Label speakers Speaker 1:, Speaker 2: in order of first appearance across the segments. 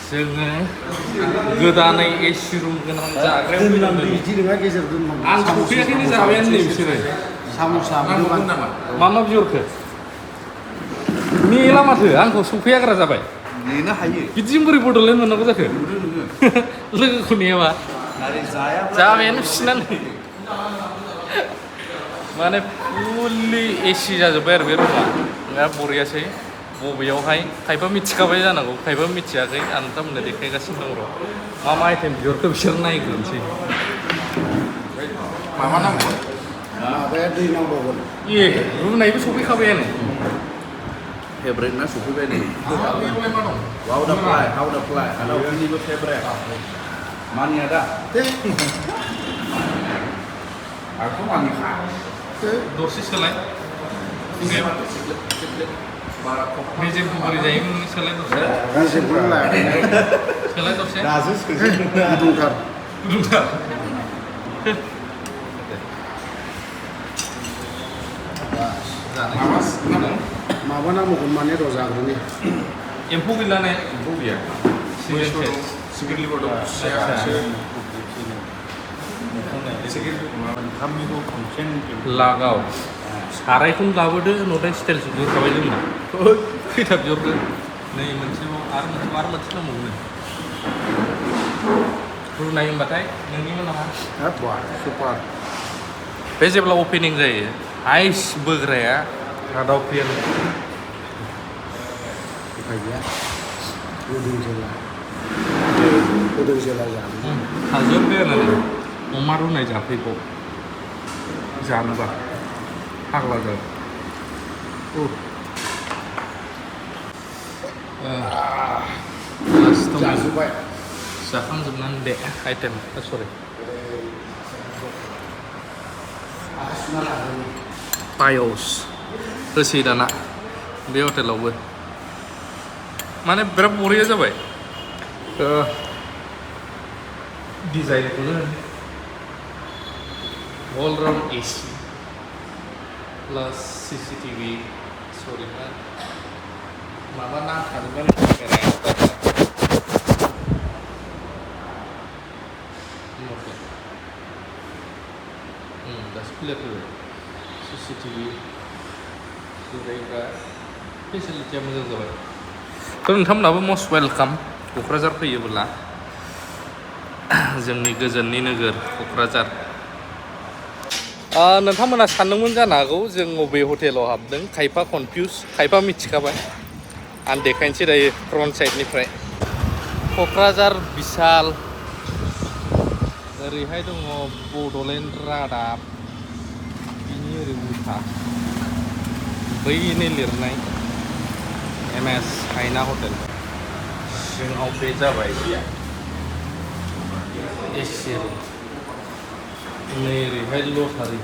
Speaker 1: जोङो गोदानै AC room गोनां जाग्रायाव फैनांदों। आं सफैयाखैनो जाबायानो नै बिसोरो।
Speaker 2: साम'सा
Speaker 1: मा मा बिहरखो? नेला माथो आंखौ सफैयाग्रा जाबाय।
Speaker 2: नेनो हायो।
Speaker 1: बिदिजों बोरै बड'लेण्ड मोननांगौ जाखो? लोगोखौ नेयाबा जाबायानो बिसिनानो माने फुललि एसि जाजोब्बाय आरो बे रुमा दा बरियासै बबेयावहाय खायफा मिथिखाबाय जानांगौ खायफा मिथियाखै आं नोंथांमोननो देखायगासिनो दं र' मा मा आइटेम बिहरखो बिसोर नायग्रोनोसै माबा नांगौ
Speaker 2: माबाया दै नांबावगोन
Speaker 1: रुनायबो सफैखाबायानो
Speaker 2: फेभरेट ना सफैबाय नै
Speaker 1: बेवहाय मा दं?
Speaker 2: हाउ दा फ्लाइ आनाव बिनिबो फेभरेट मानिया दा आंथ' मानिखा
Speaker 1: दरसे सोलाय मेजेमखौ बोरै जायो नोंनि सोलाय दरसे सोलाय दरसे
Speaker 2: दासो गुदुंथार माबा नांगौमोन माने र' जाग्रोनि
Speaker 1: एम्फौ गैला ने
Speaker 2: एम्फौ गैया सिंगेल लिभार दं
Speaker 1: लागाव सारायखौनो लाबोदो नथाय स्टाइलसो बिहरखाबाय जोंना खैथा बिहरखो नै मोनसेबाव आरो मोनसे दंबावो रुनाय होनबाथाय नोंनिमोन नामा
Speaker 2: सुपार
Speaker 1: बे जेब्ला अपेनिं जायो आइस बोग्राया रादाव फैया
Speaker 2: उफाय गैया गुदुं जेला जानो
Speaker 1: थाजोब्बाय आरो अमा रुनाय जाफैगौ जानोबा फाग्ला
Speaker 2: जाजोब्बाय
Speaker 1: जाखांजोबनानै दे आइटेम सरि पायस होसै दाना बे हटेलावबो माने बिराद बरिया जाबाय डिजाइनखौनो अल राउन्ड एसि प्लास सीसीटीवी सरि माबा नांथाजोबबाय दासो क्लियार फैबाय सीसीटीवी जिरायग्रा फेसिलिटिया मोजां जाबाय थ' नोंथांमोनहाबो मस्ट वेलकाम क'क्राझार फैयोब्ला जोंनि गोजोननि नोगोर क'क्राझार नोंथांमोना सानदोंमोन जानो हागौ जों बबे हटेलाव हाबदों खायफा कनफिउस खायफा मिथिखाबाय आं देखायनोसै दायो फ्रन्ट साइडनिफ्राय क'क्राझार बिशाल ओरैहाय दङ बड'लेण्ड रादाब बिनि ओरै उल्था बैनि लिरनाय MS आइना हटेल सिङाव बे जाबाय एसि रुम नै ओरैहाय लटारि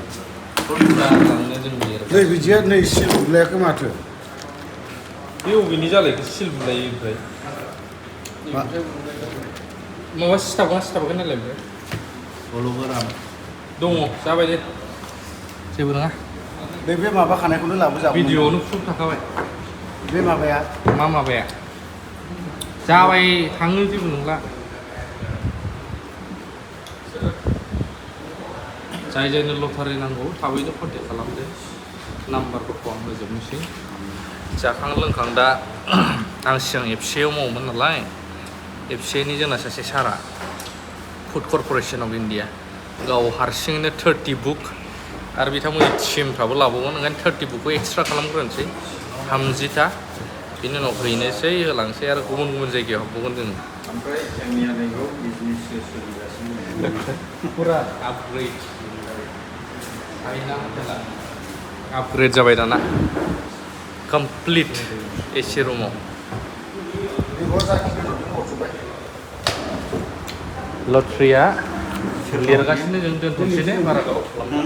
Speaker 1: लांनो जों
Speaker 2: नै बिदिया नै सिल बुलायाखै माथो
Speaker 1: बे अबेनि जालायखौ सिल बुलायो ओमफ्राय माबा सिथाबगोन नालाय ओमफ्राय
Speaker 2: हल'ग्राम
Speaker 1: दङ जाबाय दे जेबो नङा
Speaker 2: बे माबा खानायखौनो लाबोजागौमोन
Speaker 1: भिडिअआवनो प्रुफ थाखाबाय
Speaker 2: बे माबाया
Speaker 1: मा माबाया जाबाय थाङो जेबो नंला जाय जायनो लटारि नांगौ थाबैनो कन्टेक्ट खालामदो नाम्बारफोरखौ आं होजोबनोसै जाखां लोंखां दा आं सिगां एफसिआइआव मावोमोन नालाय एफसिआइनि जोंना सासे सारा फुड कर्प'रेसन अफ इण्डिया गाव हारसिङैनो 30 बुक आरो बिथांमोननि टिमफ्राबो लाबावगोन ओंखायनो 30 बुकखौ एक्सट्रा खालामग्रोनोसै 30टा बिनि उनाव हैनोसै होलांसै आरो गुबुन गुबुन जायगायाव हाबबावगोन जोङो
Speaker 3: ओमफ्राय जोंनि आदैखौ बिजनेससो सोलिगासिनो
Speaker 1: फुरा आपग्रेड आपग्रेड जाबाय दाना कमप्लिट एसि रुमाव लटारिया लिरगासिनो जों दोनथ'नोसै दे बारा गोबाव खालामना